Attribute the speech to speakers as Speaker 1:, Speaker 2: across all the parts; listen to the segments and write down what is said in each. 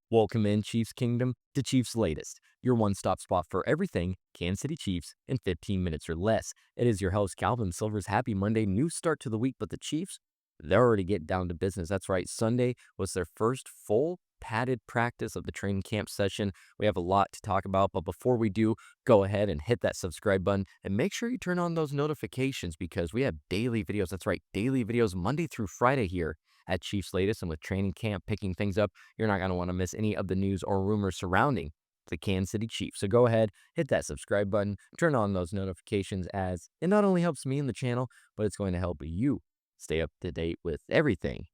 Speaker 1: Welcome in, Chiefs Kingdom, to Chiefs Latest, your one-stop spot for everything Kansas City Chiefs in 15 minutes or less. It is your host, Calvin Silver's Happy Monday. New start to the week, but the Chiefs, they're already getting down to business. That's right. Sunday was their first full padded practice of the training camp session. We have a lot to talk about, but before we do, go ahead and hit that subscribe button and make sure you turn on those notifications because we have daily videos. That's right, daily videos Monday through Friday here at Chiefs Latest, and with training camp picking things up, you're not going to want to miss any of the news or rumors surrounding the Kansas City Chiefs. So go ahead, hit that subscribe button, turn on those notifications, as it not only helps me in the channel, but it's going to help you stay up to date with everything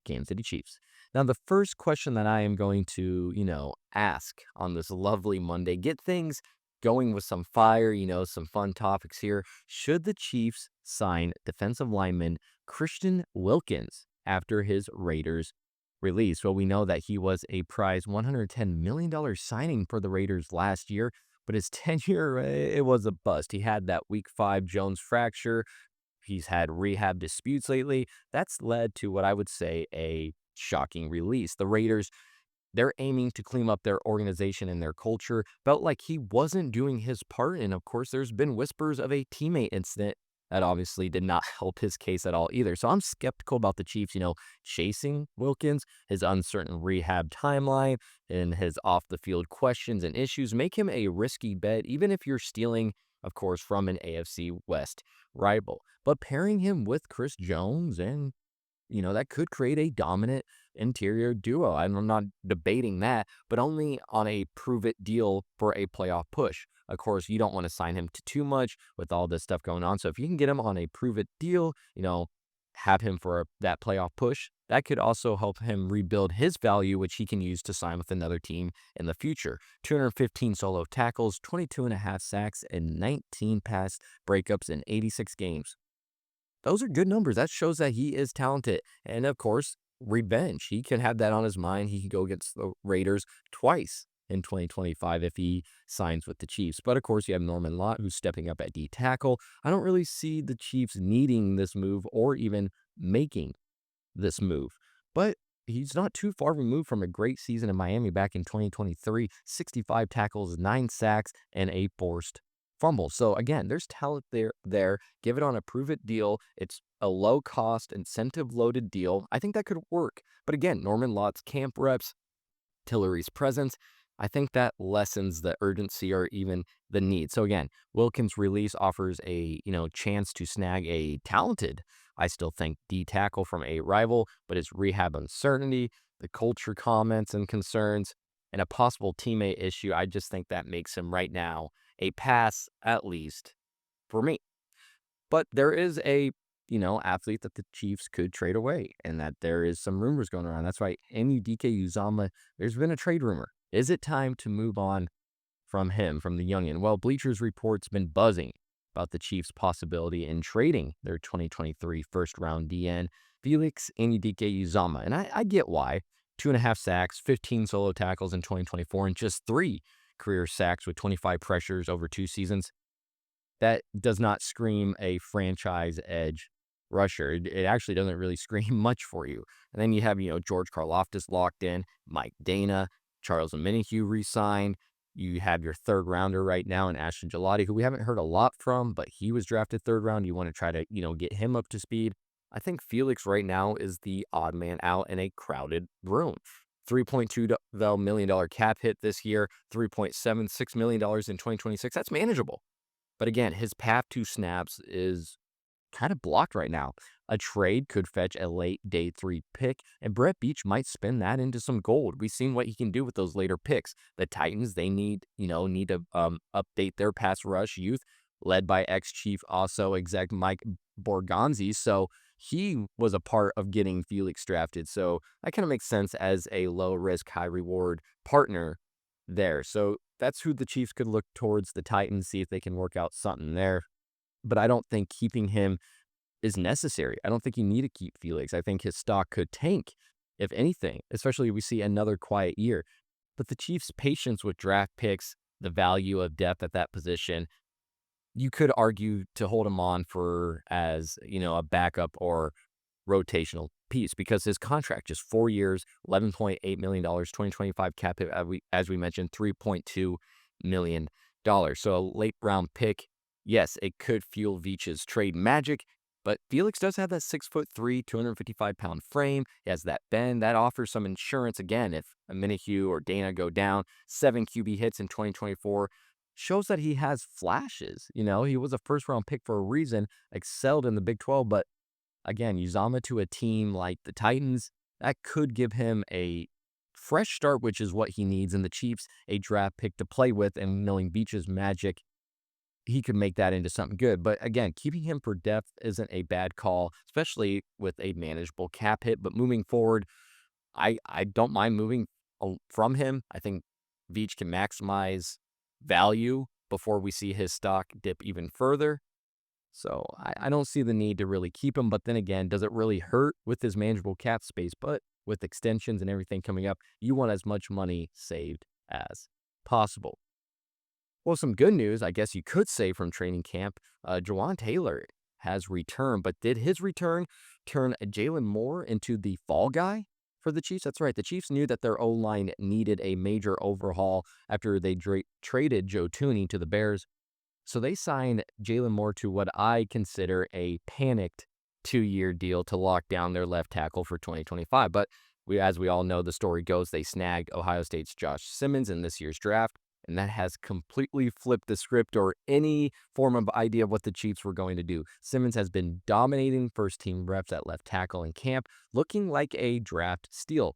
Speaker 1: Kansas City Chiefs. Now, the first question that I am going to, ask on this lovely Monday, get things going with some fire, some fun topics here. Should the Chiefs sign defensive lineman Christian Wilkins after his Raiders release? Well, we know that he was a prize $110 million signing for the Raiders last year, but his tenure, it was a bust. He had that week 5 Jones fracture. He's had rehab disputes lately. That's led to what I would say a shocking release. The Raiders, they're aiming to clean up their organization and their culture. Felt like he wasn't doing his part. And of course, there's been whispers of a teammate incident that obviously did not help his case at all either. So I'm skeptical about the Chiefs, chasing Wilkins, his uncertain rehab timeline, and his off the field questions and issues make him a risky bet, even if you're stealing, of course, from an AFC West rival. But pairing him with Chris Jones and that could create a dominant interior duo. I'm not debating that, but only on a prove it deal for a playoff push. Of course, you don't want to sign him to too much with all this stuff going on. So if you can get him on a prove it deal, have him for that playoff push, that could also help him rebuild his value, which he can use to sign with another team in the future. 215 solo tackles, 22 and a half sacks, and 19 pass breakups in 86 games. Those are good numbers. That shows that he is talented. And of course, revenge. He can have that on his mind. He can go against the Raiders twice in 2025 if he signs with the Chiefs. But of course, you have Norman Lott, who's stepping up at D tackle. I don't really see the Chiefs needing this move or even making this move. But he's not too far removed from a great season in Miami back in 2023, 65 tackles, 9 sacks, and a forced fumble. So again, there's talent there. Give it on a prove it deal. It's a low cost, incentive loaded deal. I think that could work. But again, Norman Lott's camp reps, Tillery's presence, I think that lessens the urgency or even the need. So again, Wilkins' release offers a chance to snag a talented, I still think, D tackle from a rival, but his rehab uncertainty, the culture comments and concerns, and a possible teammate issue, I just think that makes him right now a pass, at least for me. But there is a athlete that the Chiefs could trade away, and that there is some rumors going around. That's right, Enudike Uzama, there's been a trade rumor. Is it time to move on from him, from the youngin? Well, Bleachers Report's been buzzing about the Chiefs' possibility in trading their 2023 first-round DN, Felix Enudike Uzama. And I get why. 2.5 sacks, 15 solo tackles in 2024, and just 3 career sacks with 25 pressures over 2 seasons. That does not scream a franchise edge rusher. It actually doesn't really scream much for you. And then you have, George Karlaftis locked in, Mike Dana, Charles Omenihu re-signed. You have your third rounder right now in Ashton Gelati, who we haven't heard a lot from, but he was drafted third round. You want to try to, get him up to speed. I think Felix right now is the odd man out in a crowded room. $3.2 million cap hit this year, $3.76 million in 2026. That's manageable. But again, his path to snaps is kind of blocked right now. A trade could fetch a late day 3 pick, and Brett Beach might spin that into some gold. We've seen what he can do with those later picks. The Titans, they need to update their pass rush youth, led by ex-Chief also exec Mike Borgonzi. So he was a part of getting Felix drafted. So that kind of makes sense as a low risk, high reward partner there. So that's who the Chiefs could look towards, the Titans, see if they can work out something there. But I don't think keeping him is necessary. I don't think you need to keep Felix. I think his stock could tank, if anything, especially if we see another quiet year. But the Chiefs' patience with draft picks, the value of depth at that position, you could argue to hold him on for as, a backup or rotational piece because his contract just 4 years, $11.8 million, 2025 cap hit, as we mentioned, $3.2 million. So a late round pick, yes, it could fuel Veach's trade magic, but Felix does have that 6'3", 255-pound frame. He has that bend. That offers some insurance again if a Minihue or Dana go down. 7 QB hits in 2024 shows that he has flashes. He was a first-round pick for a reason, excelled in the Big 12, but again, Uzama to a team like the Titans, that could give him a fresh start, which is what he needs. And the Chiefs, a draft pick to play with, and knowing Beach's magic, he could make that into something good. But again, keeping him for depth isn't a bad call, especially with a manageable cap hit. But moving forward, I don't mind moving from him. I think Veach can maximize value before we see his stock dip even further. So I don't see the need to really keep him. But then again, does it really hurt with his manageable cap space? But with extensions and everything coming up, you want as much money saved as possible. Well, some good news, I guess you could say, from training camp. Jawan Taylor has returned, but did his return turn Jalen Moore into the fall guy for the Chiefs? That's right. The Chiefs knew that their O-line needed a major overhaul after they traded Joe Thuney to the Bears. So they signed Jalen Moore to what I consider a panicked 2-year deal to lock down their left tackle for 2025. But as we all know, the story goes, they snagged Ohio State's Josh Simmons in this year's draft, and that has completely flipped the script or any form of idea of what the Chiefs were going to do. Simmons has been dominating first-team reps at left tackle in camp, looking like a draft steal.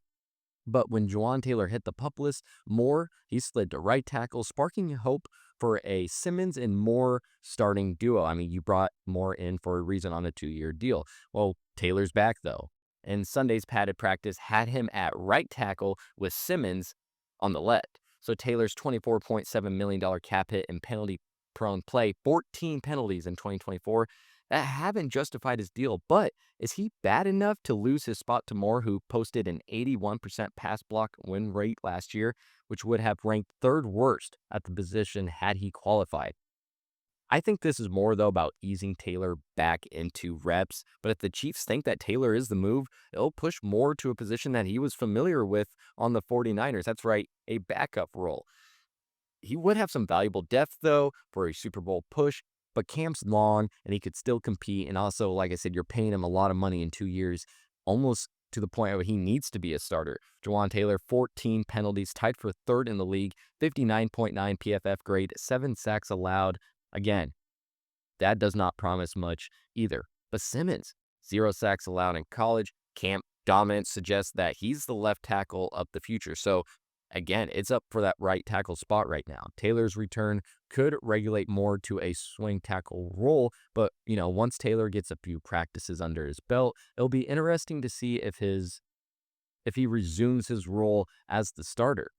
Speaker 1: But when Jawan Taylor hit the PUP list, Moore, he slid to right tackle, sparking hope for a Simmons and Moore starting duo. I mean, you brought Moore in for a reason on a 2-year deal. Well, Taylor's back, though. And Sunday's padded practice had him at right tackle with Simmons on the left. So Taylor's $24.7 million cap hit and penalty-prone play, 14 penalties in 2024, that haven't justified his deal. But is he bad enough to lose his spot to Moore, who posted an 81% pass block win rate last year, which would have ranked third worst at the position had he qualified? I think this is more, though, about easing Taylor back into reps. But if the Chiefs think that Taylor is the move, it'll push Moore to a position that he was familiar with on the 49ers. That's right, a backup role. He would have some valuable depth, though, for a Super Bowl push, but camp's long, and he could still compete. And also, like I said, you're paying him a lot of money in 2 years, almost to the point where he needs to be a starter. Jawan Taylor, 14 penalties, tied for third in the league, 59.9 PFF grade, 7 sacks allowed. Again, that does not promise much either. But Simmons, 0 sacks allowed in college. Camp dominance suggests that he's the left tackle of the future. So again, it's up for that right tackle spot right now. Taylor's return could regulate more to a swing tackle role, but once Taylor gets a few practices under his belt, it'll be interesting to see if he resumes his role as the starter,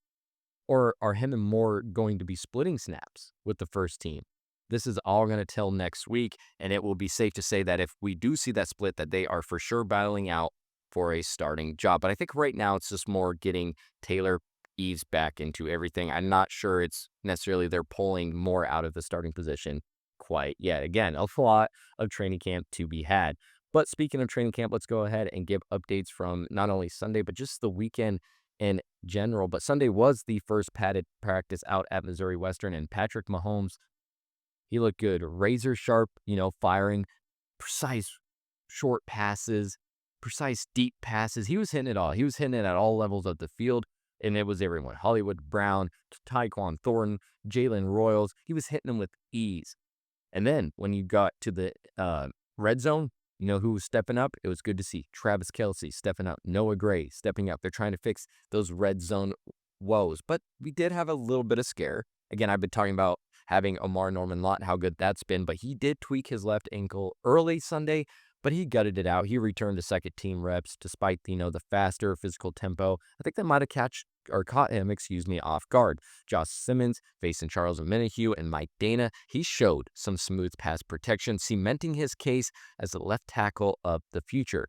Speaker 1: or are him and Moore going to be splitting snaps with the first team? This is all going to tell next week, and it will be safe to say that if we do see that split, that they are for sure battling out for a starting job. But I think right now it's just more getting Taylor eased back into everything. I'm not sure it's necessarily they're pulling more out of the starting position quite yet. Again, a lot of training camp to be had. But speaking of training camp, let's go ahead and give updates from not only Sunday, but just the weekend in general. But Sunday was the first padded practice out at Missouri Western, and Patrick Mahomes, he looked good. Razor sharp, firing, precise short passes, precise deep passes. He was hitting it all. He was hitting it at all levels of the field, and it was everyone. Hollywood Brown, Tyquan Thornton, Jalen Royals. He was hitting them with ease. And then when you got to the red zone, who was stepping up? It was good to see Travis Kelce stepping up, Noah Gray stepping up. They're trying to fix those red zone woes. But we did have a little bit of scare. Again, I've been talking about having Omar Norman-Lott, how good that's been, but he did tweak his left ankle early Sunday, but he gutted it out. He returned to second team reps despite, the faster physical tempo. I think that might have caught him, off guard. Josh Simmons facing Charles Minihue and Mike Dana. He showed some smooth pass protection, cementing his case as the left tackle of the future.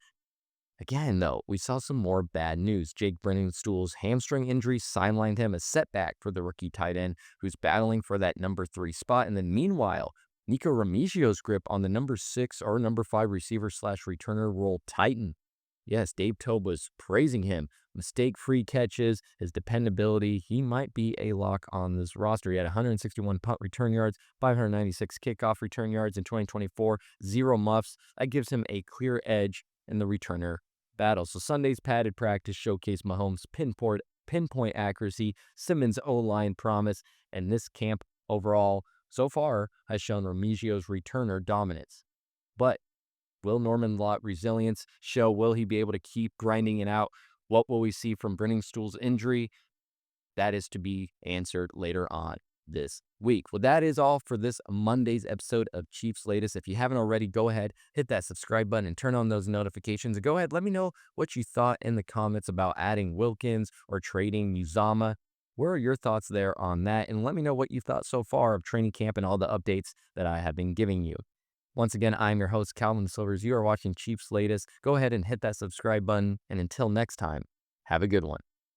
Speaker 1: Again, though, we saw some more bad news. Jake Brenningstool's hamstring injury sidelined him, a setback for the rookie tight end who's battling for that number 3 spot. And then meanwhile, Nico Remigio's grip on the number 6 or number 5 receiver/returner role tightened. Yes, Dave Tobe was praising him. Mistake-free catches, his dependability. He might be a lock on this roster. He had 161 punt return yards, 596 kickoff return yards in 2024, zero muffs. That gives him a clear edge in the returner battle. So Sunday's padded practice showcased Mahomes' pinpoint accuracy, Simmons' O-line promise, and this camp overall so far has shown Remigio's returner dominance. But will Norman Lott resilience show? Will he be able to keep grinding it out? What will we see from Brenningstool's injury? That is to be answered later on this week. Well, that is all for this Monday's episode of Cheifs Latest. If you haven't already, go ahead, hit that subscribe button and turn on those notifications. And go ahead, let me know what you thought in the comments about adding Wilkins or trading Uzama. What are your thoughts there on that? And let me know what you thought so far of training camp and all the updates that I have been giving you. Once again, I'm your host, Calvin Silvers. You are watching Cheifs Latest. Go ahead and hit that subscribe button. And until next time, have a good one.